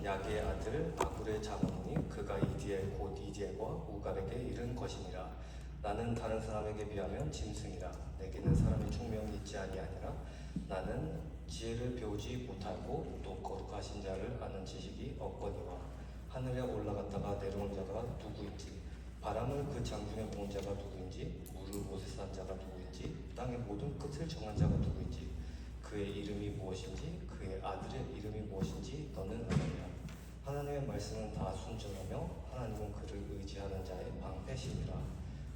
이는 야게의 아들 아굴의 자손이니 그가 이디엘 곧 이디엘과 우갈에게 이른 것이니라. 나는 다른 사람에게 비하면 짐승이라. 내게는 사람의 총명이 있지 아니하니라. 나는 지혜를 배우지 못하고 또 거룩하신 자를 아는 지식이 없거니와. 하늘에 올라갔다가 내려온 자가 누구인지, 바람을 그 장중에 모은 자가 누구인지, 물을 못에 산 자가 누구인지, 땅의 모든 끝을 정한 자가 누구인지, 그의 이름이 무엇인지, 그의 아들의 이름이 무엇인지 너는 아느냐. 하나님의 말씀은 다 순전하며 하나님은 그를 의지하는 자의 방패시니라.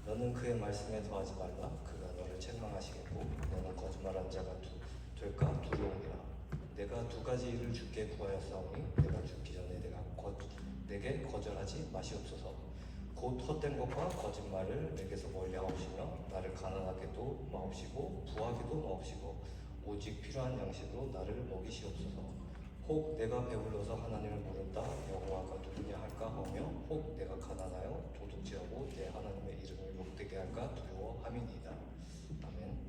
너는 그의 말씀에 더하지 말라. 그가 너를 책망하시겠고 너는 거짓말한 자가 될까 두려움이라. 내가 두 가지 일을 주께 구하였사오니 내가 죽기 전에 내게 거절하지 마시옵소서. 곧 헛된 것과 거짓말을 내게서 멀리하옵시며 나를 가난하게도 마옵시고 부하게도 마옵시고 오직 필요한 양식으로 나를 먹이시옵소서. 혹 내가 배불러서 하나님을 모른다 여호와가 누구냐 할까 하며 혹 내가 가난하여 도둑질하고 내 하나님의 이름을 욕되게 할까 두려워함이니이다. 아멘.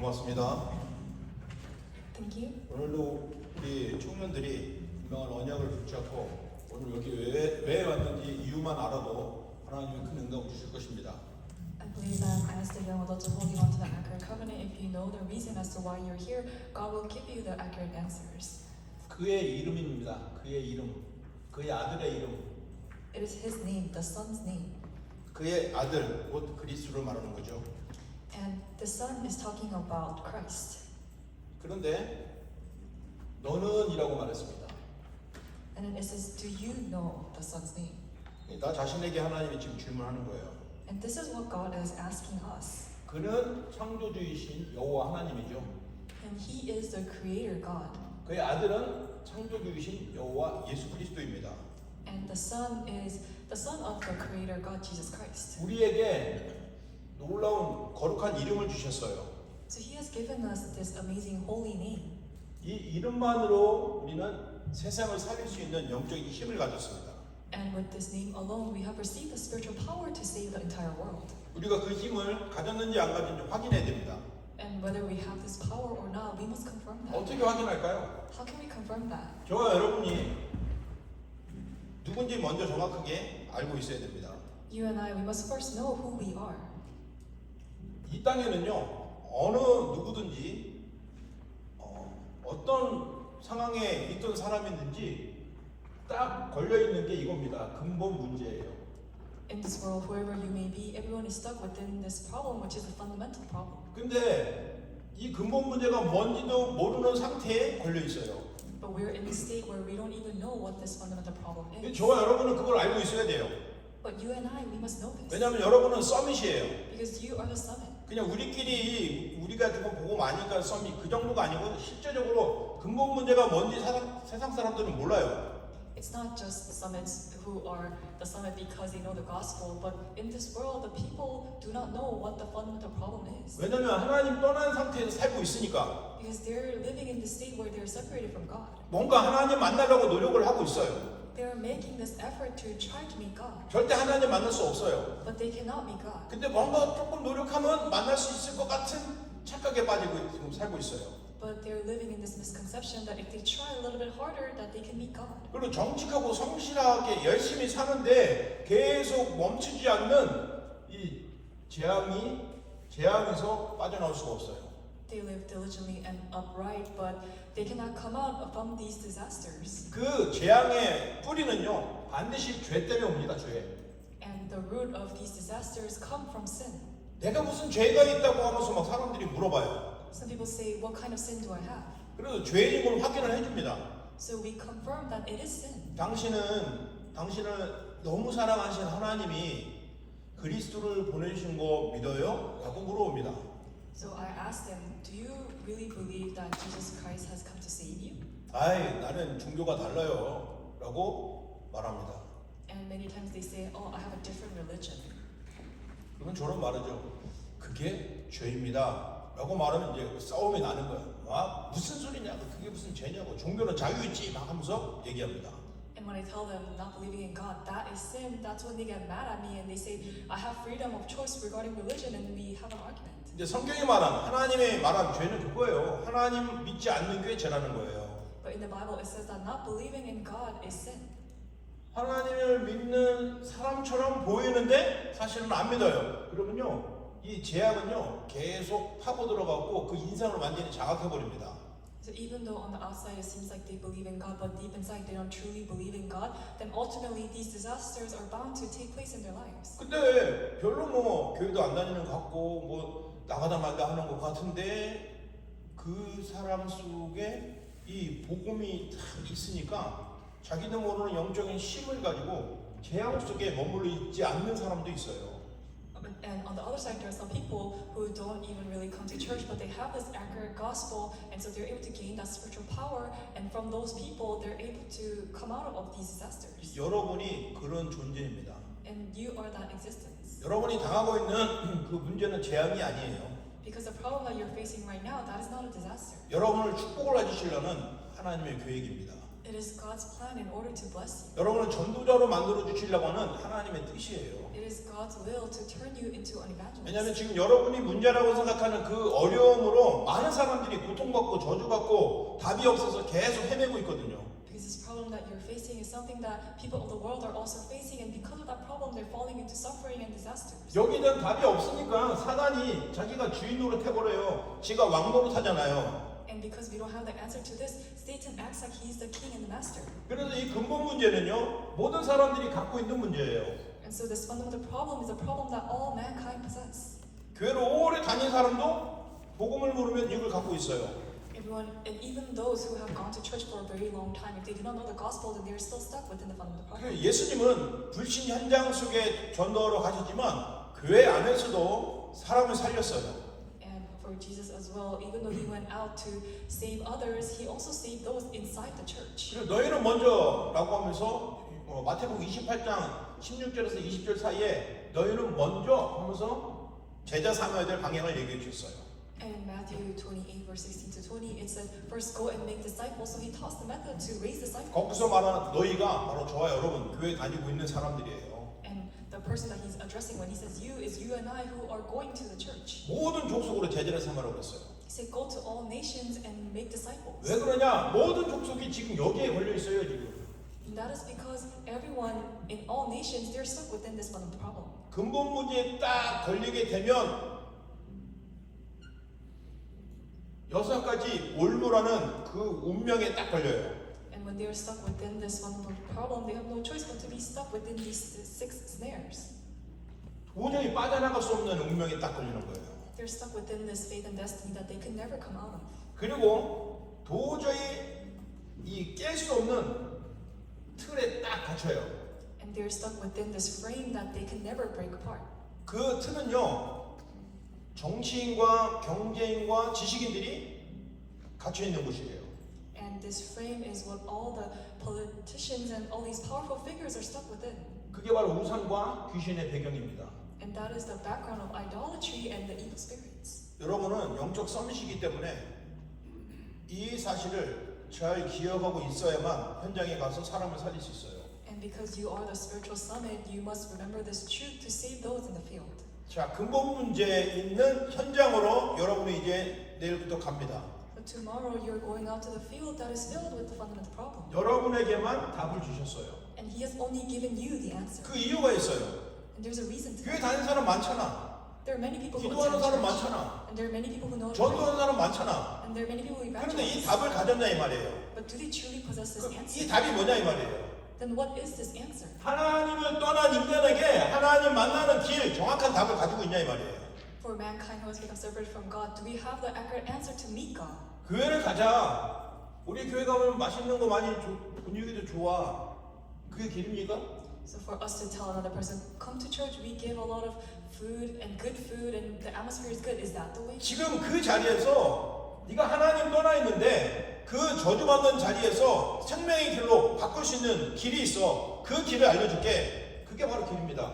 고맙습니다. Thank you. 오늘도 우리 청년들이 분명한 언약을 붙잡고 오늘 여기 왜 왔는지 이유만 알아도 하나님의 큰 응답을 주실 것입니다. I believe that as the young adults are holding on to the accurate covenant, if you know the reason as to why you're here, God will give you the accurate answers. 그의 이름입니다. 그의 이름, 그의 아들의 이름, It is His name, the Son's name. 그의 아들, 곧 그리스도를 말하는 거죠. And the Son is talking about Christ. 그런데 너는 이라고 말했습니다. And then it says, do you know the Son's name? 나 자신에게 하나님이 지금 질문하는 거예요. And this is what God is asking us. 그는 창조주이신 여호와 하나님이죠. And He is the Creator God. 그의 아들은 창조주이신 여호와 예수 그리스도입니다. And the Son is the Son of the Creator God, Jesus Christ. 우리에게 놀라운 거룩한 이름을 주셨어요. So He has given us this amazing holy name. 이 이름만으로 우리는 세상을 살릴 수 있는 영적인 힘을 가졌습니다. And with this name alone, we have received the spiritual power to save the entire world. 우리가 그 힘을 가졌는지 안 가졌는지 확인해야 됩니다. And whether we have this power or not, we must confirm that. 어떻게 확인할까요? How can we confirm that? 저와 여러분이 누군지 먼저 정확하게 알고 있어야 됩니다. You and I, we must first know who we are. 이 땅에는요, 어느 누구든지 어떤 상황에 있던 사람이든지 딱 걸려있는 게 이겁니다. 근본 문제예요. In this world, whoever you may be, everyone is stuck within this problem, which is a fundamental problem. 근데 이 근본 문제가 뭔지도 모르는 상태에 걸려 있어요. But we're in a state where we don't even know what this fundamental problem is. 저와 여러분은 그걸 알고 있어야 돼요. But you and I, we must know this. 왜냐하면 여러분은 서밋이에요. Because you are the summit. 그냥 우리가 조금 보고 마니까 서밋 그 정도가 아니고 실제적으로 근본 문제가 뭔지 세상 사람들은 몰라요. It's not just summits who are the summit because they know the gospel, but in this world, the people do not know what the fundamental problem is. 왜냐하면 하나님 떠난 상태에서 살고 있으니까 Because they're living in the state where they're separated from God. 뭔가 하나님 만나려고 노력을 하고 있어요. They're making this effort to try to meet God, 절대 하나님 만날 수 없어요. but they cannot meet God. 근데 뭔가 조금 노력하면 만날 수 있을 것 같은 착각에 빠지고 지금 살고 있어요. But they're living in this misconception that if they try a little bit harder, that they can meet God. 그리고 정직하고 성실하게 열심히 사는데 계속 멈추지 않는 이 재앙에서 빠져나올 수가 없어요. They live diligently and upright, but they cannot come out from these disasters. 그 재앙의 뿌리는요 반드시 죄 때문에 옵니다. 죄. And the root of these disasters come from sin. 내가 무슨 죄가 있다고 하면서 막 사람들이 물어봐요. Some people say, what kind of sin do I have? 그래서 죄인 걸 확인을 해줍니다. So we confirm that it is sin. 당신을 너무 사랑하신 하나님이 그리스도를 보내주신 거 믿어요? 라고 물어봅니다. So I asked them, do you really believe that Jesus Christ has come to save you? 아이, 나는 종교가 달라요. 라고 말합니다. And many times they say, oh, I have a different religion. 그러면 저는 말하죠. 그게 죄입니다. 라고 말하면 이제 싸움이 나는 거예요. 아, 무슨 소리냐? 그게 무슨 죄냐고. 종교는 자유있지 막 하면서 얘기합니다. And when I tell them not believing in God, that is sin, that's when they get mad at me and they say, I have freedom of choice regarding religion, and we have an argument. 이제 성경이 말한 하나님의 말한 죄는 그거예요. 하나님 믿지 않는 게 죄라는 거예요. But in the Bible, it says that not believing in God is sin. 하나님을 믿는 사람처럼 보이는데 사실은 안 믿어요. 그러면요, 이 죄악은요 계속 파고 들어가고 그 인상을 완전히 자각해 버립니다. So even though on the outside it seems like they believe in God, but deep inside they don't truly believe in God, then ultimately these disasters are bound to take place in their lives. 근데 별로 뭐 교회도 안 다니는 것 같고 뭐 나가다 말다 하는 것 같은데 그 사람 속에 이 복음이 딱 있으니까 자기도 모르는 영적인 힘을 가지고 재앙 속에 머물러 있지 않는 사람도 있어요. And on the other side, there are some people who don't even really come to church, but they have this accurate gospel, and so they're able to gain that spiritual power. And from those people, they're able to come out of these disasters. 여러분이 그런 존재입니다. And you are that existence. 여러분이 당하고 있는 그 문제는 재앙이 아니에요. Because the problem that you're facing right now, that is not a disaster. 여러분을 축복을 해주시려는 하나님의 계획입니다. It is God's plan in order to bless you. 여러분을 전도자로 만들어 주시려고 하는 하나님의 뜻이에요. It is God's will to turn you into an evangelist. 왜냐하면 지금 여러분이 문제라고 생각하는 그 어려움으로 많은 사람들이 고통받고 저주받고 답이 없어서 계속 헤매고 있거든요. Because this problem that you're facing is something that people of the world are also facing, and because of that problem, they're falling into suffering and disasters. 여기에 대한 답이 없으니까 사단이 자기가 주인 노릇 해버려요. 지가 왕 노릇 하잖아요. And because we don't have the answer to this, Satan acts like he's the king and the master. 그래서 이 근본 문제는요, 모든 사람들이 갖고 있는 문제예요. And so this fundamental problem is a problem that all mankind possess. 교회를 오래 다닌 사람도 복음을 모르면 이걸 갖고 있어요. Everyone, and even those who have gone to church for a very long time, if they do not know the gospel, then they're still stuck within the fundamental problem. 예수님은 불신 현장 속에 전도하러 가셨지만 교회 안에서도 사람을 살렸어요. And for Jesus as well, even though he went out to save others, he also saved those inside the church. 그리고 너희는 먼저라고 하면서 마태복음 28장 16절에서 20절 사이에 너희는 먼저 하면서 제자 삼아야 될 방향을 얘기해 주셨어요. And in Matthew 28, verse 16 to 20, it said, first go and make disciples. So he taught us the method to raise disciples. 거기서 말하는 너희가 바로 저와 여러분 교회 다니고 있는 사람들이에요. And the person that he's addressing when he says you is you and I who are going to the church. 모든 족속으로 제자를 삼으라고 그랬어요. He said go to all nations and make disciples. 왜 그러냐? 모든 족속이 지금 여기에 걸려 있어요 지금. And that is because everyone in all nations, they're stuck within this one problem. 근본 문제에 딱 걸리게 되면 6가지 올무라는 그 운명에 딱 걸려요. And when they are stuck within this one problem, they have no choice but to be stuck within these 6 snares. 도저히 빠져나갈 수 없는 운명에 딱 걸리는 거예요. They're stuck within this fate and destiny that they can never come out of. 그리고 도저히 이 깰 수 없는 틀에 딱 갇혀요. And they're stuck within this frame that they can never break apart. 그 틀은요, 정치인과 경제인과 지식인들이 갇혀 있는 곳이에요. And this frame is what all the politicians and all these powerful figures are stuck within. 그게 바로 우상과 귀신의 배경입니다. And that is the background of idolatry and the evil spirits. 여러분은 영적 썸이시기 때문에 이 사실을 잘 기억하고 있어야만 현장에 가서 사람을 살릴 수 있어요. And because you are the spiritual summit, you must remember this truth to save those in the field. 자, 근본 문제에 있는 현장으로 여러분이 이제 내일부터 갑니다. But tomorrow you're going out to the field that is filled with the fundamental problem. 여러분에게만 답을 주셨어요. And he has only given you the answer. 그 이유가 있어요. And there's a reason to 교회 that. 다니는 사람 많잖아. There are many people who 기도하는 attend 사람 church. 많잖아. And there are many people who know 전도하는 prayer. 사람 많잖아. And there are many people who 그런데 이 evangelize. 답을 가졌냐 이 말이에요. But do they truly possess this 이 answer? 답이 뭐냐 이 말이에요. Then what is this answer? 하나님을 떠난 인간에게 하나님 만나는 길 정확한 답을 가지고 있냐 이 말이에요. For mankind who has become separated from God, do we have the accurate answer to meet God? 교회를 가자. 우리 교회 가면 맛있는 거 많이 분위기도 좋아. 그게 길입니까? So for us to tell another person, come to church, we give a lot of food and the atmosphere is good. Is that the way? 지금 그 자리에서 네가 하나님 떠나 있는데 그 저주받는 자리에서 생명의 길로 바꿀 수 있는 길이 있어. 그 길을 알려줄게. 그게 바로 길입니다.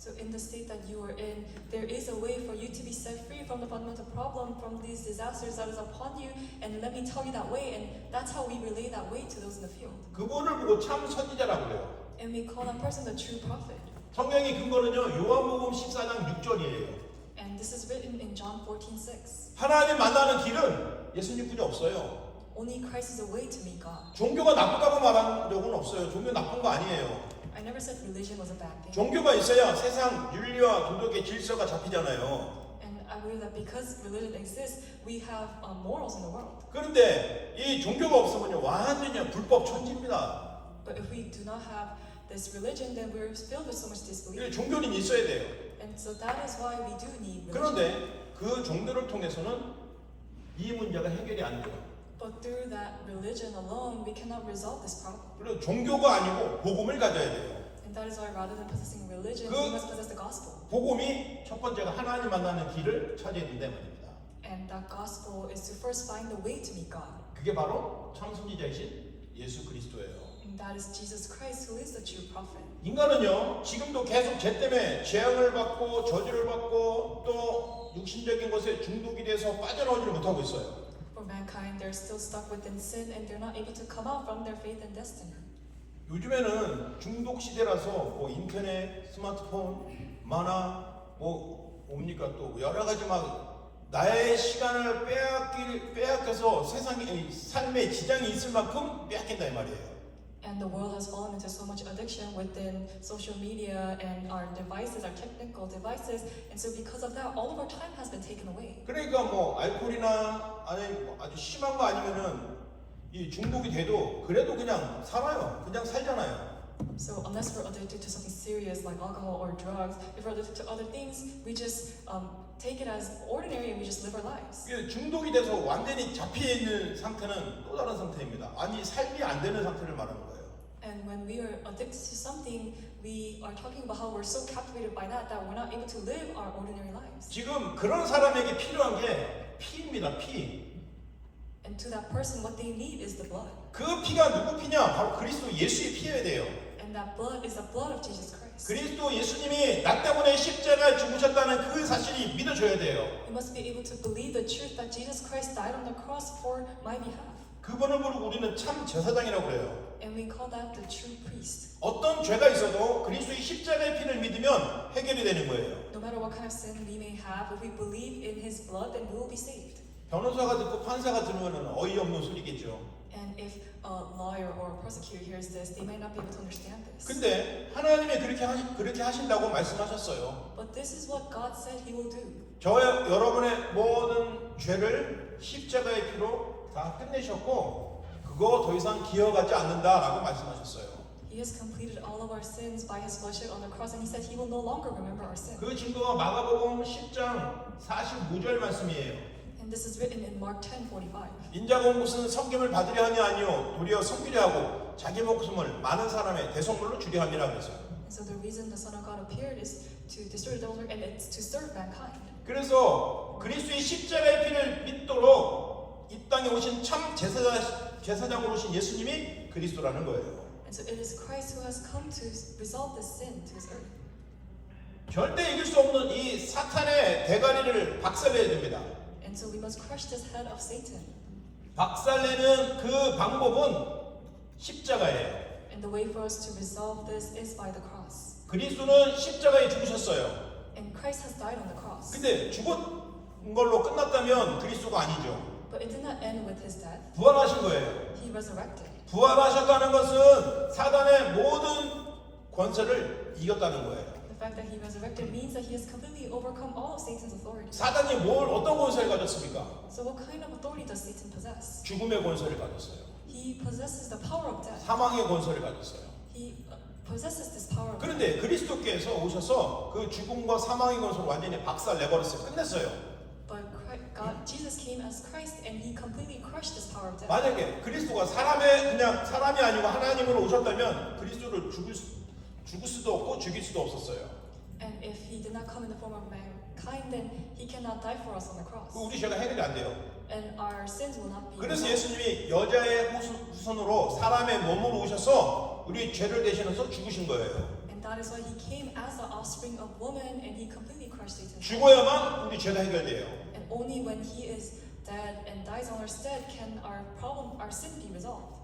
So in the state that you are in, there is a way for you to be set free from the fundamental problem, from these disasters that is upon you. And let me tell you that way, and that's how we relay that way to those in the field. 그분을 보고 참 선지자라고 그래요. And we call that person the true prophet. 성경의 근거는요 요한복음 14장 6절이에요. And this is written in John 14:6. 하나님 만나는 길은 예수님뿐이 없어요. Only Christ is a way to meet God. 종교가 나쁘다고 말한 적은 없어요. 종교 나쁜 거 아니에요. I never said religion was a bad thing. 종교가 있어야 세상 윤리와 도덕의 질서가 잡히잖아요. And I believe that because religion exists, we have morals in the world. 그런데 이 종교가 없으면요 완전히 불법 천지입니다. But if we do not have this religion, then we're filled with so much disbelief. 종교는 있어야 돼요. And so that is why we do need religion. 그런데 그 종교를 통해서는 이 문제가 해결이 안 돼요. But through that religion alone, we cannot resolve this problem. 그리고 종교가 아니고 복음을 가져야 돼요. And that is why rather than possessing religion, 그- we must possess the gospel. 복음이 첫 번째가 하나님 만나는 길을 찾아야 된다 말입니다. And that gospel is to first find the way to meet God. 그게 바로 참 선지자이신 예수 그리스도예요. And that is Jesus Christ, who is the true prophet. 인간은요 지금도 계속 죄 때문에 재앙을 받고 저주를 받고 또 육신적인 것에 중독이 돼서 빠져나오지를 못하고 있어요. For mankind, they're still stuck within sin and they're not able to come out from their faith and destiny. 요즘에는 중독 시대라서 뭐 인터넷, 스마트폰, 만화, 뭐 뭡니까 또 여러 가지 막 나의 시간을 빼앗겨서 세상에 삶에 지장이 있을 만큼 빼앗긴다 이 말이에요. And the world has fallen into so much addiction within social media and our devices, our technical devices. And so because of that, all of our time has been taken away. 그러니까 뭐 알코올이나 아니 뭐 아주 심한 거 아니면은 이 중독이 돼도 그래도 그냥 살아요. 그냥 살잖아요. So unless we're addicted to something serious like alcohol or drugs, if we're addicted to other things, we just take it as ordinary and we just live our lives. 이게 중독이 돼서 완전히 잡혀 있는 상태는 또 다른 상태입니다. 아니 삶이 안 되는 상태를 말하는 거예요. And when we are addicted to something, we are talking about how we're so captivated by that we're not able to live our ordinary lives. 지금 그런 사람에게 필요한 게 피입니다. 피. And to that person, what they need is the blood. 그 피가 누구 피냐? 바로 그리스도 예수의 피여야 돼요. And that blood is the blood of Jesus Christ. 그리스도 예수님이 나 때문에 십자가에 죽으셨다는 그 사실이 믿어져야 돼요. You must be able to believe the truth that Jesus Christ died on the cross for my behalf. 그분을 부르고 우리는 참 제사장이라고 그래요. And we call that the true priest. 어떤 죄가 있어도 그리스도의 십자가의 피를 믿으면 해결이 되는 거예요. No matter what kind of sin we may have, if we believe in His blood, then we will be saved. 변호사가 듣고 판사가 들으면 어이없는 소리겠죠. And if a lawyer or a prosecutor hears this, they might not be able to understand this. 근데 하나님이 그렇게 하신다고 말씀하셨어요. But this is what God said He will do. 저와 여러분의 모든 죄를 십자가의 피로 다 끝내셨고 그거 더 이상 기억하지 않는다라고 말씀하셨어요. He has completed all of our sins by His blood shed on the cross, and He said He will no longer remember our sin. 그 증거가 마가복음 10장 45절 말씀이에요. And this is written in Mark 10:45. 인자가 온 것은 성김을 받으려 함이 아니요 도리어 섬기려 하고 자기 목숨을 많은 사람의 대속물로 주려 함이라 그랬어요. And so the reason the Son of God appeared is to destroy the devil, and it's to serve mankind. 그래서 그리스도의 십자가의 피를 믿도록 이 땅에 오신 참 제사장으로 오신 예수님이 그리스도라는 거예요. And so it is Christ who has come to resolve this sin to His earth. 절대 이길 수 없는 이 사탄의 대가리를 박살내야 됩니다. And so we must crush this head of Satan. 박살내는 그 방법은 십자가예요. And the way for us to resolve this is by the cross. 그리스도는 십자가에 죽으셨어요. And Christ has died on the cross. 근데 죽은 걸로 끝났다면 그리스도가 아니죠. But it did not end with His death. 부활하신 거예요. He resurrected. 부활하셨다는 것은 사단의 모든 권세를 이겼다는 거예요. The fact that He resurrected means that He has completely overcome all of Satan's authority. 사단이 어떤 권세를 가졌습니까? So what kind of authority does Satan possess? 죽음의 권세를 가졌어요. He possesses the power of death. 사망의 권세를 가졌어요. He possesses this power of death. 그런데 그리스도께서 오셔서 그 죽음과 사망의 권세를 완전히 박살 내버렸어요. 끝냈어요. But Jesus came as Christ and He completely crushed this power of death. 만약에 그리스도가 그냥 사람이 아니고 하나님으로 오셨다면 그리스도를 죽을 수도 없고 죽일 수도 없었어요. And if He did not come in the form of mankind, then He cannot die for us on the cross. 우리 죄가 해결이 안 돼요. And our sins will not be 그래서 resolved. 예수님이 여자의 후손으로 사람의 몸으로 오셔서 우리 죄를 대신해서 죽으신 거예요. And And that is why he came as the offspring of woman and he completely crushed Satan's head. 죽어야만 우리 죄가 해결돼요. And only when he is dead and dies on our stead can our problem, our sin be resolved.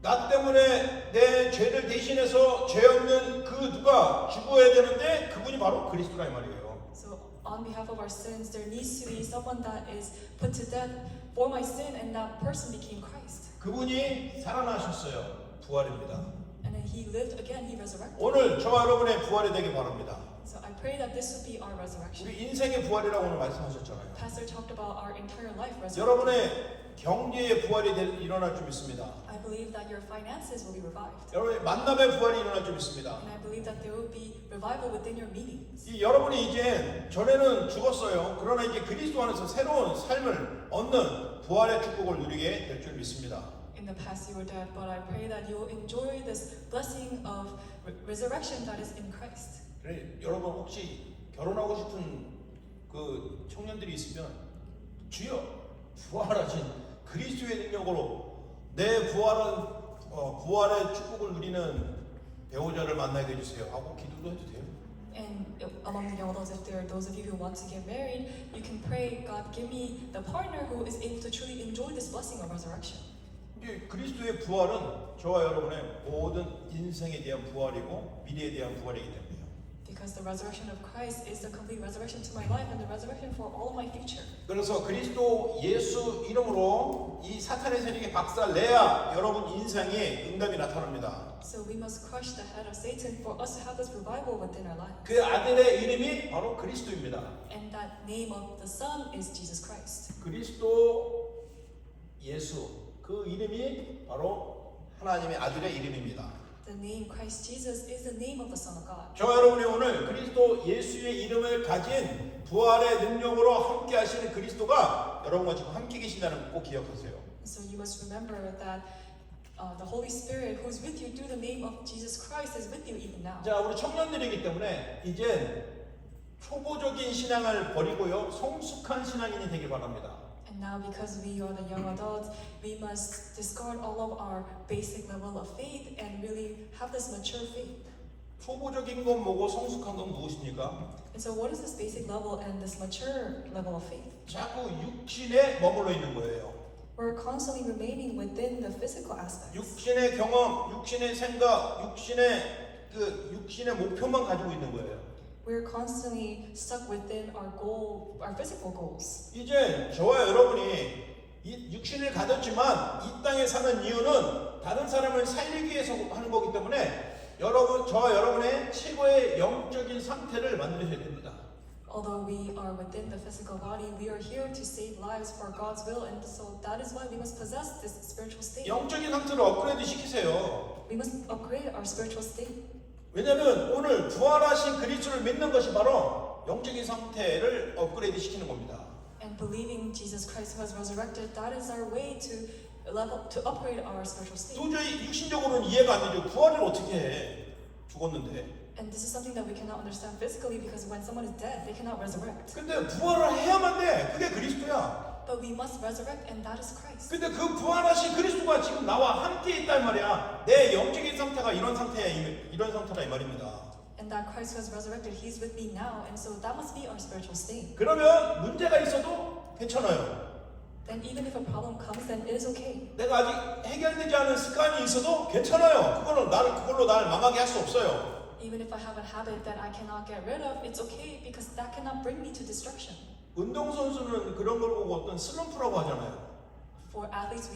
나 때문에 내 죄를 대신해서 죄 없는 그 누가 죽어야 되는데 그분이 바로 그리스도라 이 말이에요. So on behalf of our sins, there needs to be someone that is put to death for my sin, and that person became Christ. 그분이 살아나셨어요. 부활입니다. And then he lived again, he resurrected. 오늘 저와 여러분의 부활이 되길 바랍니다. So I pray that this would be our resurrection. 우리 인생의 부활이라고 오늘 말씀하셨잖아요. Pastor talked about our entire life resurrection. 여러분의 경제의 부활이 일어날 줄 믿습니다. I believe that your finances will be revived. 여러분의 만남의 부활이 일어날 줄 믿습니다. And I believe that there will be revival within your meetings. 여러분이 이제 전에는 죽었어요. 그러나 이제 그리스도 안에서 새로운 삶을 얻는 부활의 축복을 누리게 될 줄 믿습니다. In the past you were dead, but I pray that you will enjoy this blessing of resurrection that is in Christ. 그래, 여러분 혹시 결혼하고 싶은 그 청년들이 있으면 주여 부활하신 그리스도의 능력으로 내 부활의 축복을 누리는 배우자를 만나게 해주세요 하고 기도도 해도 돼요. And among the young adults, if there are those of you who want to get married, you can pray, God, give me the partner who is able to truly enjoy this blessing of resurrection. 이제 그리스도의 부활은 저와 여러분의 모든 인생에 대한 부활이고 미래에 대한 부활이기 때문에요. Because the resurrection of Christ is the complete resurrection to my life and the resurrection for all of my future. 그래서 그리스도 예수 이름으로 이 사탄의 세력에 박살내야 여러분 인생에 응답이 나타납니다. So we must crush the head of Satan for us to have this revival within our life. 그 아들의 이름이 바로 그리스도입니다. And that name of the Son is Jesus Christ. 그리스도 예수 그 이름이 바로 하나님의 아들의 이름입니다. The name Christ Jesus is the name of the Son of God. 저와 여러분이 오늘 그리스도 예수의 이름을 가진 부활의 능력으로 함께 하시는 그리스도가 여러분과 지금 함께 계신다는 걸 꼭 기억하세요. So you must remember that the Holy Spirit who is with you through the name of Jesus Christ is with you even now. 자, 우리 청년들이기 때문에 이제 초보적인 신앙을 버리고요 성숙한 신앙인이 되길 바랍니다. And now because we are the young adults, we must discard all of our basic level of faith and really have this mature faith. 초보적인 건 뭐고 성숙한 건 무엇입니까? And so what is this basic level and this mature level of faith? 자꾸 육신에 머물러 있는 거예요. We're constantly remaining within the physical aspects. 육신의 경험, 육신의 생각, 육신의 목표만 가지고 있는 거예요. We're constantly stuck within our goal, our physical goals. 이제 저와 여러분이 이 육신을 가졌지만 이 땅에 사는 이유는 다른 사람을 살리기 위해서 하는 거기 때문에 저와 여러분의 최고의 영적인 상태를 만드셔야 됩니다. Although we are within the physical body, we are here to save lives for God's will, and so that is why we must possess this spiritual state. 영적인 상태를 업그레이드 시키세요. We must upgrade our spiritual state. 왜냐하면 오늘 부활하신 그리스도를 믿는 것이 바로 영적인 상태를 업그레이드 시키는 겁니다. And believing Jesus Christ who has resurrected, that is our way to upgrade our spiritual state. 도저히 육신적으로는 이해가 안 되죠. 부활을 어떻게 해? 죽었는데. And this is something that we cannot understand physically because when someone is dead, they cannot resurrect. 근데 부활을 해야만 돼. 그게 그리스도야. But we must resurrect, and that is Christ. 근데 그 부활하신 그리스도가 지금 나와 함께 있단 말이야. 내 영적인 상태가 이런 상태라 이 말입니다. And that Christ who has resurrected, He's with me now, and so that must be our spiritual state. 그러면 문제가 있어도 괜찮아요. Then even if a problem comes, then it is okay. 내가 아직 해결되지 않은 습관이 있어도 괜찮아요. 그걸로 날 망하게 할 수 없어요. Even if I have a habit that I cannot get rid of, it's okay because that cannot bring me to destruction. 운동선수는 그런 걸 보고 어떤 슬럼프라고 하잖아요. For athletes,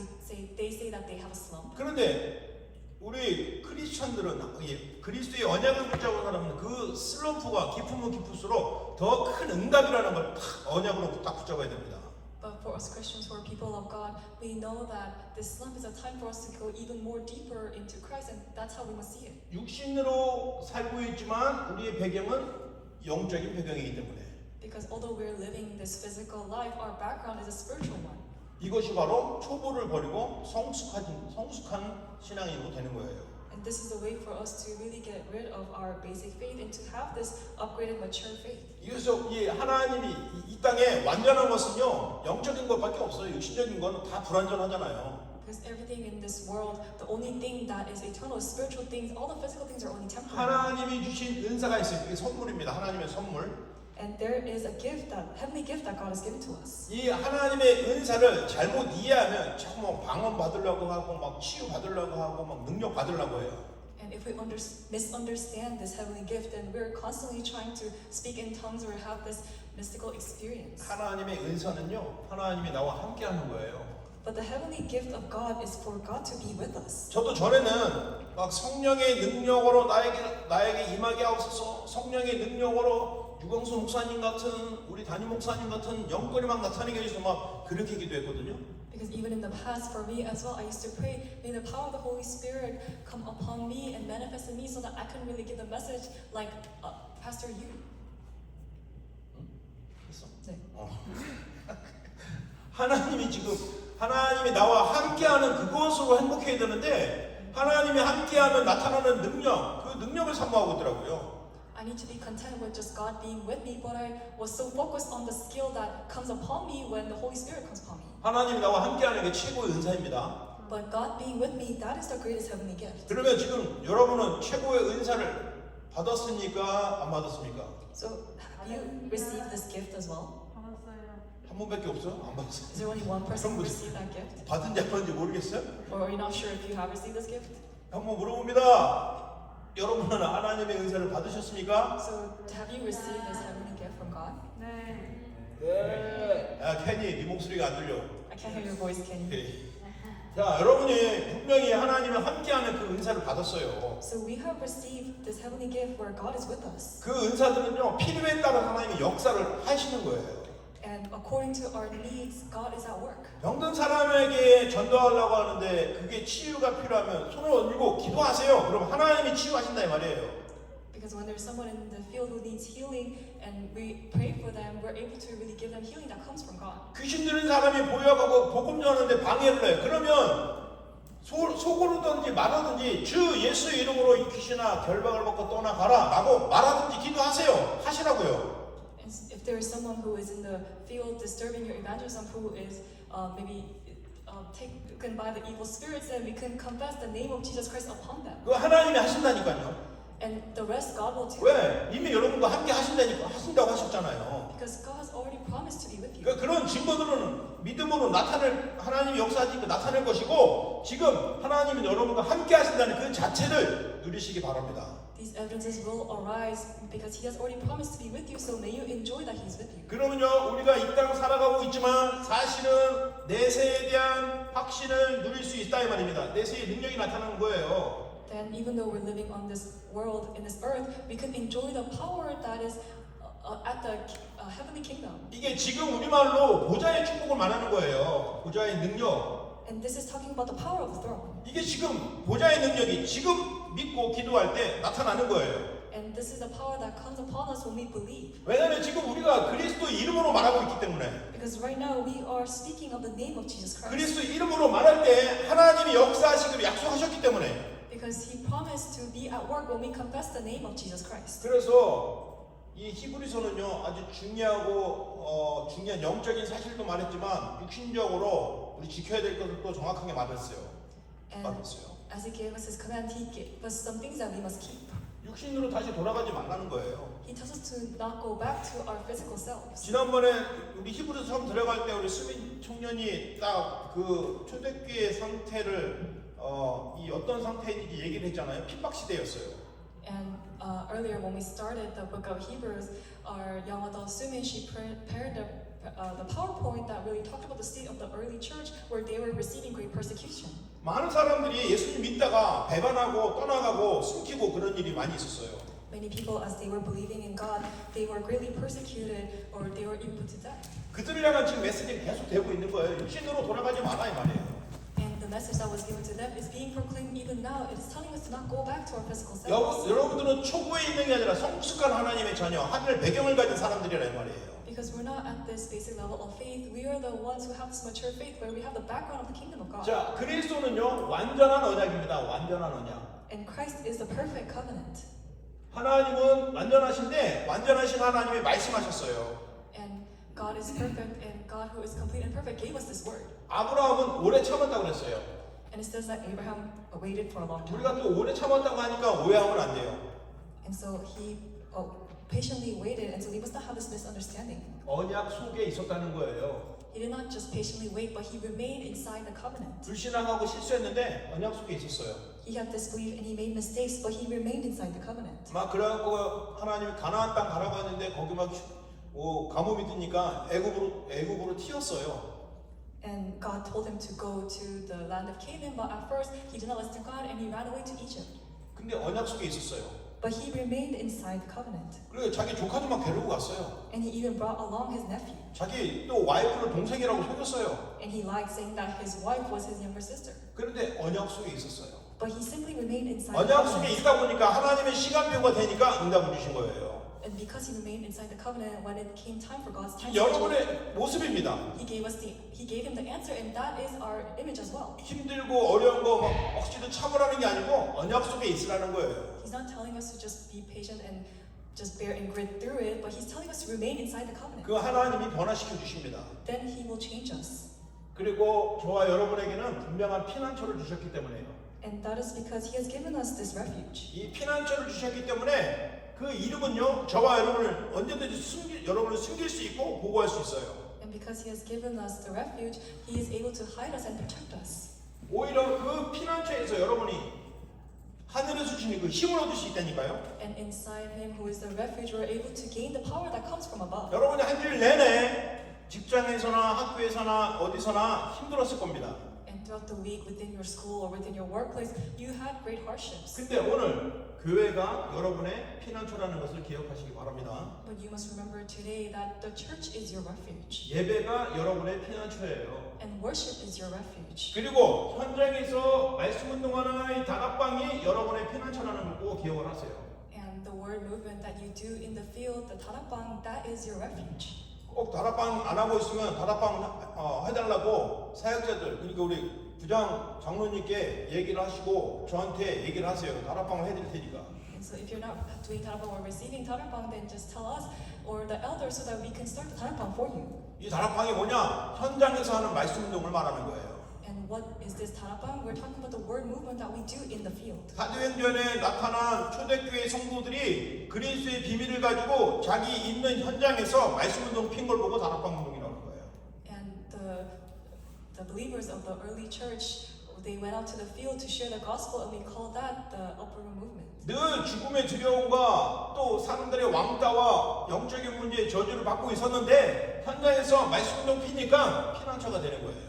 they say that they have a slump. 그런데 우리 크리스천들은 그리스도의 언약을 붙잡은 사람은 그 슬럼프가 깊으면 깊을수록 더 큰 응답이라는 걸 딱 언약으로 딱 붙잡아야 됩니다. But for us Christians who are people of God, we know that this slump is a time for us to go even more deeper into Christ, and that's how we must see it. 육신으로 살고 있지만 우리의 배경은 영적인 배경이기 때문에 Because although we're living this physical life, our background is a spiritual one. 이것이 바로 초보를 버리고 성숙한 신앙인으로 되는 거예요. And this is the way for us to really get rid of our basic faith and to have this upgraded, mature faith. 그래서 이 하나님이 이 땅에 완전한 것은요 영적인 것밖에 없어요. 육신적인 거는 다 불완전하잖아요. Because everything in this world, the only thing that is eternal is spiritual things. All the physical things are only temporary. 하나님이 주신 은사가 있어요. 이게 선물입니다. 하나님의 선물. And there is a gift, that heavenly gift that God has given to us. 이 하나님의 은사를 잘못 이해하면 자꾸 막 방언 받으려고 하고 막 치유 받으려고 하고 막 능력 받으려고 해요. And if we misunderstand this heavenly gift, then we're constantly trying to speak in tongues or have this mystical experience. 하나님의 은사는요, 하나님이 나와 함께하는 거예요. But the heavenly gift of God is for God to be with us. 저도 전에는 막 성령의 능력으로 나에게 임하게 하옵소서, 성령의 능력으로 유광수 목사님 같은 우리 담임 목사님 같은 영권이 막 나타나게 해서 막 그렇게 기도했거든요. Because even in the past, for me as well, I used to pray, may the power of the Holy Spirit come upon me and manifest in me so that I can really give the message like Pastor Yu. 했어? 네. 하나님이 지금 하나님이 나와 함께하는 그것으로 행복해야 되는데 하나님이 함께하면 나타나는 능력, 그 능력을 사모하고 있더라고요. I need to be content with just God being with me, but I was so focused on the skill that comes upon me when the Holy Spirit comes upon me. 하나님이 나와 함께하는 게 최고의 은사입니다. But God being with me, that is the greatest heavenly gift. 그러면 지금 여러분은 최고의 은사를 받았습니까? 안 받았습니까? So have you received this gift as well? 한 분밖에 없어? 안 받았어? Is there only one person who received that gift? 받은지 안 받은지 모르겠어요? Or are you not sure if you have received this gift? 한번 물어봅니다. 여러분은 하나님의 은사를 받으셨습니까? So have you received this heavenly gift from God? 아, 케니, 네 목소리가 안 들려. I can't hear your voice, Kenny. 오케이. 자, 여러분이 분명히 하나님과 함께하는 그 은사를 받았어요. So we have received this heavenly gift where God is with us. 그 은사들은요, 필요에 따라 하나님이 역사를 하시는 거예요. And according to our needs, God is at work. 병든 사람에게 전도하려고 하는데 그게 치유가 필요하면 손을 얹고 기도하세요. 그럼 하나님이 치유하신다 이 말이에요. Because when there's someone in the field who needs healing and we pray for them, we're able to really give them healing that comes from God. 귀신 들린 사람이 보여가고 복음 전하는데 방해를 해요. 그러면 속으로든지 말하든지 주 예수 이름으로 이 귀신아 결박을 받고 떠나가라 라고 말하든지 기도하세요. 하시라고요. And if there is someone who is in the field disturbing your evangelism, who is maybe taken by the evil spirits, then we can confess the name of Jesus Christ upon them. 그거 하나님이 하신다니까요. And the rest God will do. 왜? 이미 여러분과 함께 하신다고 하셨잖아요. Because God has already promised to be with you. 그러니까 그런 증거들은 믿음으로 하나님이 역사하시고 나타낼 것이고 지금 하나님이 여러분과 함께 하신다는 그 자체를 누리시기 바랍니다. These evidences will arise because He has already promised to be with you, so may you enjoy that He's with you. 그러면요, 우리가 이 땅 살아가고 있지만 사실은 내세에 대한 확신을 누릴 수 있다 이 말입니다. 내세의 능력이 나타나는 거예요. Then even though we're living on this world, in this earth, we can enjoy the power that is at the heavenly kingdom. 이게 지금 우리말로 보좌의 축복을 말하는 거예요. 보좌의 능력. And this is talking about the power of the throne. 이게 지금 보좌의 능력이 지금 믿고 기도할 때 나타나는 거예요. And this is the power that comes upon us when we believe. 왜냐하면 지금 우리가 그리스도 이름으로 말하고 있기 때문에. Because right now we are speaking of the name of Jesus Christ. 그리스도 이름으로 말할 때 하나님이 역사하시기로 약속하셨기 때문에. Because He promised to be at work when we confess the name of Jesus Christ. 그래서 이 히브리서는요 아주 중요한 영적인 사실도 말했지만 육신적으로 우리 지켜야 될 것을 또 정확하게 말했어요. And as He gave us His command, He gave us some things that we must keep. 육신으로 다시 돌아가지 말라는 거예요. He tells us to not go back to our physical selves. 지난번에 우리 히브리서 처음 들어갈 때 우리 수민 청년이 딱 그 초대교회 상태를 이 어떤 상태인지 얘기를 했잖아요. 핍박 시대였어요. And earlier when we started the book of Hebrews, our young adult Sumin, she prepared the PowerPoint that really talked about the state of the early church where they were receiving great persecution. 많은 사람들이 예수님 믿다가 배반하고 떠나가고 숨기고 그런 일이 많이 있었어요. Many people, as they were believing in God, they were greatly persecuted or they were even put to death. 그들을 향한 지금 메시지가 계속 되고 있는 거예요. 육신으로 돌아가지 마라 이 말이에요. And the message that was given to them is being proclaimed even now. It is telling us to not go back to our physical selves. 여러분들은 초보에 있는 게 아니라 성숙한 하나님의 자녀, 하늘 배경을 가진 사람들이라 이 말이에요. Because we're not at this basic level of faith. We are the ones who have this mature faith where we have the background of the kingdom of God. 자, 그리스도는요 완전한 언약입니다. 완전한 언약. And Christ is the perfect covenant. 하나님은 완전하신데 완전하신 하나님이 말씀하셨어요. And God is perfect and God who is complete and perfect gave us this word. 아브라함은 오래 참았다고 그랬어요. And it says that Abraham waited for a long time. 우리가 또 오래 참았다고 하니까 오해하면 안 돼요. And so he patiently waited, and so we must not have this misunderstanding. 언약 속에 있었다는 거예요. He did not just patiently wait, but he remained inside the covenant. 불신앙하고 실수했는데 언약 속에 있었어요. He had disbelief and he made mistakes, but he remained inside the covenant. 막 그래갖고 하나님이 가나안 땅 가라고 했는데 거기 막 가뭄이 드니까 애굽으로 튀었어요. And God told him to go to the land of Canaan, but at first he did not listen to God and he ran away to Egypt. 근데 언약 속에 있었어요. But he remained inside the covenant. 그리고 자기 조카도 막 데리고 갔어요. And he even brought along his nephew. 자기 또 와이프를 동생이라고 속였어요. And he lied, saying that his wife was his younger sister. 그런데 언약 속에 있었어요. But he simply remained inside the 언약 속에 covenant. 있다 보니까 하나님의 시간표가 되니까 응답을 주신 거예요. And because he remained inside the covenant, when it came time for God's time, 여러분의 모습입니다. he gave him the answer, and that is our image as well. 힘들고 어려운 거 막 억지로 참으라는 게 아니고 언약 속에 있으라는 거예요. He's not telling us to just be patient and just bear and grit through it, but he's telling us to remain inside the covenant. 그 하나님이 변화시켜 주십니다. Then he will change us. 그리고 저와 여러분에게는 분명한 피난처를 주셨기 때문에요. And that is because he has given us this refuge. 이 피난처를 주셨기 때문에 그 이름은요 저와 여러분을 언제든지 여러분을 숨길 수 있고 보호할 수 있어요. And because he has given us the refuge, he is able to hide us and protect us. 오히려 그 피난처에서 여러분이 하늘에서 주시는 그 힘을 얻을 수 있다니까요. And inside him, who is the refuge, we're able to gain the power that comes from above. 여러분이 한 줄 내내 직장에서나 학교에서나 어디서나 힘들었을 겁니다. And throughout the week, within your school or within your workplace, you had great hardships. 근데 오늘 교회가 여러분의 피난처라는 것을 기억하시기 바랍니다. But you must remember today that the church is your refuge. 예배가 여러분의 피난처예요. And worship is your refuge. 그리고 현장에서 말씀 운동하는 이 다락방이 여러분의 피난처라는 걸 꼭 기억을 하세요. And the word movement that you do in the field, the 다락방, that is your refuge. 꼭 다락방 안 하고 있으면 다락방 해달라고 사역자들 그러니까 우리 부장 장로님께 얘기를 하시고 저한테 얘기를 하세요. 다락방을 해드릴 테니까. And so if you're not doing 다락방 or receiving 다락방, then just tell us or the elders so that we can start the 다락방 for you. 이 다락방이 뭐냐? 현장에서 하는 말씀 운동을 말하는 거예요. And what is this 다락방? We're talking about the word movement that we do in the field. 사도행전에 나타난 초대교회 성도들이 그리스도의 비밀을 가지고 자기 있는 현장에서 말씀 운동 핀 걸 보고 다락방 운동이라고 하는 거예요. And the believers of the early church, they went out to the field to share the gospel, and we call that the upper room movement. 늘 죽음의 두려움과 또 사람들의 왕따와 영적인 문제의 저주를 받고 있었는데 현장에서 말씀 운동 피니까 피난처가 되는 거예요.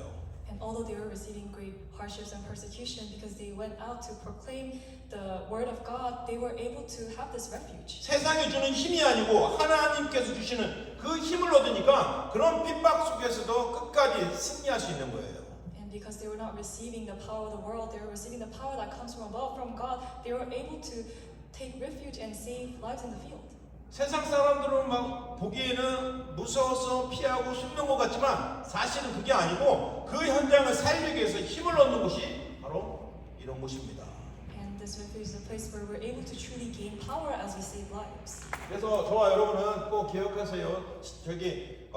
And although they were receiving great hardships and persecution because they went out to proclaim the word of God, they were able to have this refuge. 세상이 주는 힘이 아니고 하나님께서 주시는 그 힘을 얻으니까 그런 핍박 속에서도 끝까지 승리할 수 있는 거예요. And because they were not receiving the power of the world, they were receiving the power that comes from above, from God, they were able to take refuge and save lives in the field. 세상 사람들은 막 보기에는 무서워서 피하고 숨는 것 같지만 사실은 그게 아니고 그 현장을 살리기 위해서 힘을 얻는 곳이 바로 이런 곳입니다. And this refuge is a place where we're able to truly gain power as we save lives. 그래서 저와 여러분은 꼭 기억하세요. 저기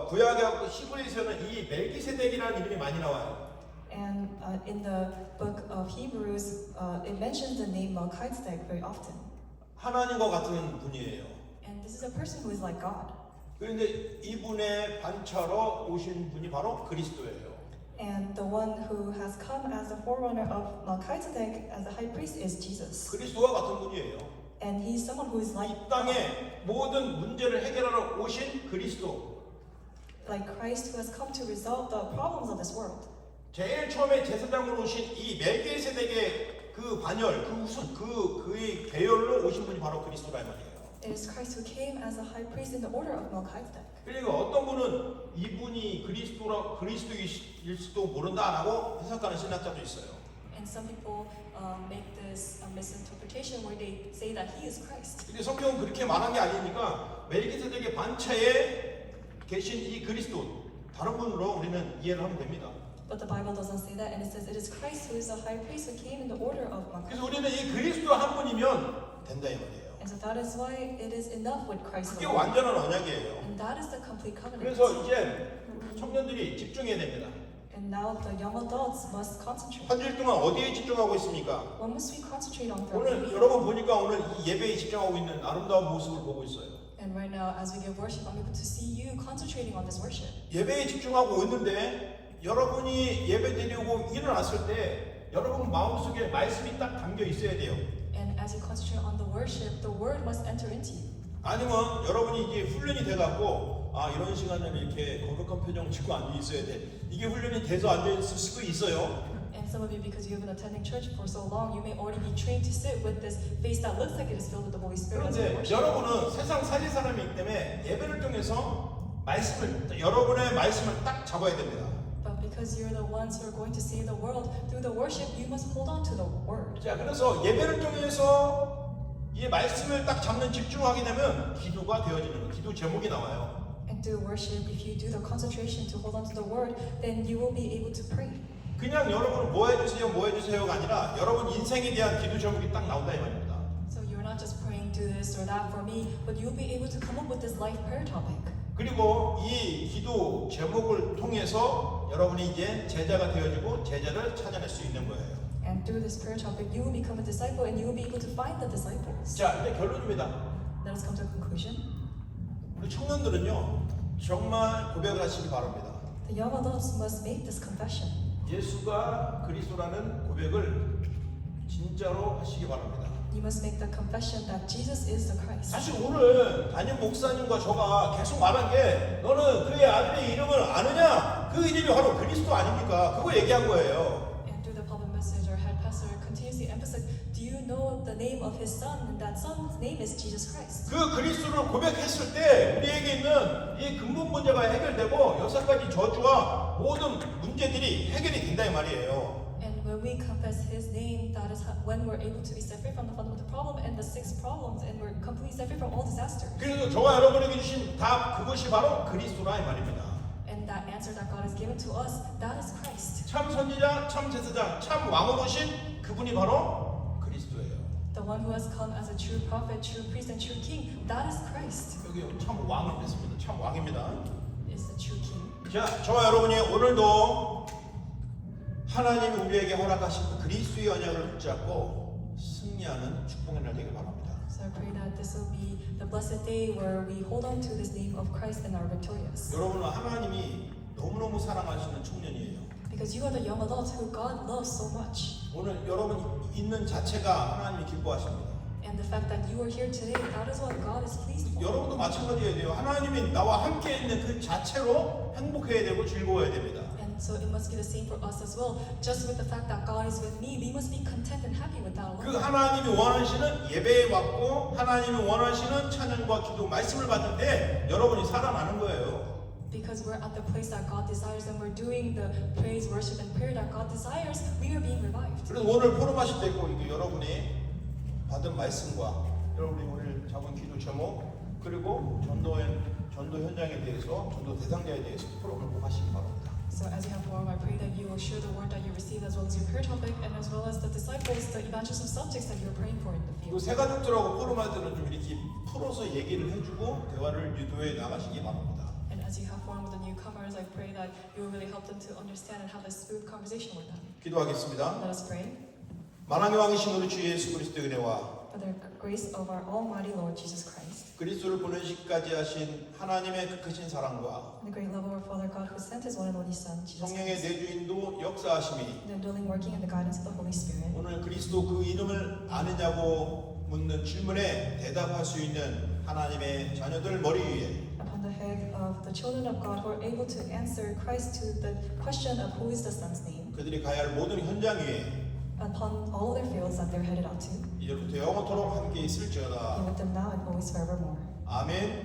구약의 히브리서는 이 멜기세덱이라는 이름이 많이 나와요. And in the book of Hebrews, it mentions the name Melchizedek very often. 하나님과 같은 분이에요. And this is a person who is like God. 그런데 이분의 반차로 오신 분이 바로 그리스도예요. And the one who has come as the forerunner of Melchizedek as the high priest is Jesus. 그리스도와 같은 분이에요. And he's someone who is like 이 땅의 모든 문제를 해결하러 오신 그리스도. like Christ who has come to resolve the problems of this world. 제일 처음에 제사장으로 오신 이 멜기세덱의 그 반열, 그 우선, 그의 계열로 오신 분이 바로 그리스도라 이 말이에요. It is Christ who came as a high priest in the order of Melchizedek. 그리고 어떤 분은 이분이 그리스도일 수도 모른다라고 해석하는 신학자도 있어요. And some people make this a misinterpretation where they say that he is Christ. 근데 성경은 그렇게 말한 게 아니니까 멜기세덱의 반차에 계신 이 그리스도 다른 분으로 우리는 이해를 하면 됩니다. But the Bible doesn't say that, and it says it is Christ who is the high priest who came in the order of 그래서 Melchizedek. 우리는 이 그리스도 한 분이면 된다 이 말이에요. And so that is why it is enough with Christ 그게 alone. 완전한 언약이에요. And that is the complete covenant. 그래서 이제 청년들이 집중해야 됩니다. And now the young adults must concentrate. 한 주일 동안 어디에 집중하고 있습니까? What must we concentrate on 오늘 throughout the week? 여러분 보니까 오늘 이 예배에 집중하고 있는 아름다운 모습을 보고 있어요. And right now, as we give worship, I'm able to see you concentrating on this worship. 예배에 집중하고 있는데 여러분이 예배 드리고 일어났을 때 여러분 마음속에 말씀이 딱 담겨 있어야 돼요. And as you concentrate on the worship, the word must enter into you. 아니면 여러분이 이제 훈련이 돼갖고 아 이런 시간에는 이렇게 거룩한 표정 짓고 앉아 있어야 돼. 이게 훈련이 돼서 앉아 있을 수도 있어요. And some of you, because you have been attending church for so long, you may already be trained to sit with this face that looks like it is filled with the Holy Spirit as you 그런데 worship. 여러분은 세상 살이 사람이기 때문에 예배를 통해서 여러분의 말씀을 딱 잡아야 됩니다. But because you're the ones who are going to save the world through the worship, you must hold on to the word. 자, 그래서 예배를 통해서 이 말씀을 딱 잡는 집중하게 되면 기도가 되어지는 거예요. 기도 제목이 나와요. And through worship, if you do the concentration to hold on to the word, then you will be able to pray. 그냥 여러분 뭐 해주세요가 아니라 여러분 인생에 대한 기도 제목이 딱 나온다 이 말입니다. So you're not just praying do this or that for me, but you'll be able to come up with this life prayer topic. 그리고 이 기도 제목을 통해서 여러분이 이제 제자가 되어지고 제자를 찾아낼 수 있는 거예요. And through this prayer topic, you will become a disciple and you will be able to find the disciples. 자, 이제 결론입니다. Let us come to a conclusion. 우리 청년들은요 정말 고백을 하시기 바랍니다. The young adults must make this confession. 예수가 그리스도라는 고백을 진짜로 하시기 바랍니다. You must make the confession that Jesus is the Christ. 사실 오늘 담임 목사님과 저가 계속 말한 게 너는 그의 아들의 이름을 아느냐? 그 이름이 바로 그리스도 아닙니까? 그거 얘기한 거예요. And through the public message, our head pastor continuously emphasized, do you know the name of his son? And that son's name is Jesus Christ. 그 그리스도를 고백했을 때 우리에게 있는 이 근본 문제가 해결되고 6가지 저주와 모든 문제들이 해결이 된다 이 말이에요. And when we confess his name, that is when we're able to be set free from the fundamental problem and the 6 problems, and we're completely set free from all disasters. 그래서 저와 여러분에게 주신 답 그것이 바로 그리스도라 이 말입니다. And that answer that God has given to us, that is Christ. 참 선지자, 참 제사장, 참 왕으로 오신 그분이 바로 그리스도예요. The one who has come as a true prophet, true priest, and true king, that is Christ. 여기 참 왕을 뺐습니다. 참 왕입니다. Is the true king. 자, 저와 여러분이 오늘도 하나님이 우리에게 허락하신 그 그리스도의 언약을 붙잡고 승리하는 축복의 날 되길 바랍니다. So I pray that this will be the blessed day where we hold on to this name of Christ and are victorious. 여러분은 하나님이 너무너무 사랑하시는 청년이에요. Because you are the young adults who God loves so much. 오늘 여러분 있는 자체가 하나님이 기뻐하십니다. And the fact that you are here today, that is what God is pleased for. 여러분도 마찬가지예요. 돼요. 하나님이 나와 함께 있는 그 자체로 행복해야 되고 즐거워야 됩니다. And so it must be the same for us as well. Just with the fact that God is with me, we must be content and happy with that 그 alone. 하나님이 원하시는 예배에 왔고 하나님이 원하시는 찬양과 기도 말씀을 받는데 여러분이 살아나는 거예요. Because we're at the place that God desires and we're doing the praise, worship, and prayer that God desires, we are being revived. 그래서 오늘 포럼하실 때 꼭 여러분이 받은 말씀과 여러분이 오늘 잡은 기도 제목 그리고 전도 현장에 대해서 전도 대상자에 대해서 포럼을 꼭 하시기 바랍니다. So as you have forum, I pray that you will share the word that you received as well as your prayer topic and as well as the disciples, the evangelism subjects that you are praying for in the 그리고 field. 새 가족들하고 포럼할 때는 좀 이렇게 풀어서 얘기를 해주고 대화를 유도해 나가시기 바랍니다. And as you have forum with the newcomers, I pray that you will really help them to understand and have a smooth conversation with them. 기도하겠습니다. Let us pray. 만왕의 왕이신 우리 주 예수 그리스도의 은혜와 For the grace of our Almighty Lord Jesus Christ, 그리스도를 보내시기까지 하신 하나님의 그 크신 사랑과 and the great love of our Father God who sent His one and only Son, Jesus 성령의 Christ, 내주인도 역사하심이 and the indwelling working and the guidance of the Holy Spirit. 오늘 그리스도 그 이름을 아느냐고 묻는 질문에 대답할 수 있는 하나님의 자녀들 머리 위에 Upon the head of the children of God who are able to answer Christ to the question of who is the Son's name, 그들이 가야 할 모든 현장 위에 upon all their fields that they're headed out to, 이제부터 영원토록 함께 be 있을지어다. with them now and always forevermore. 아멘.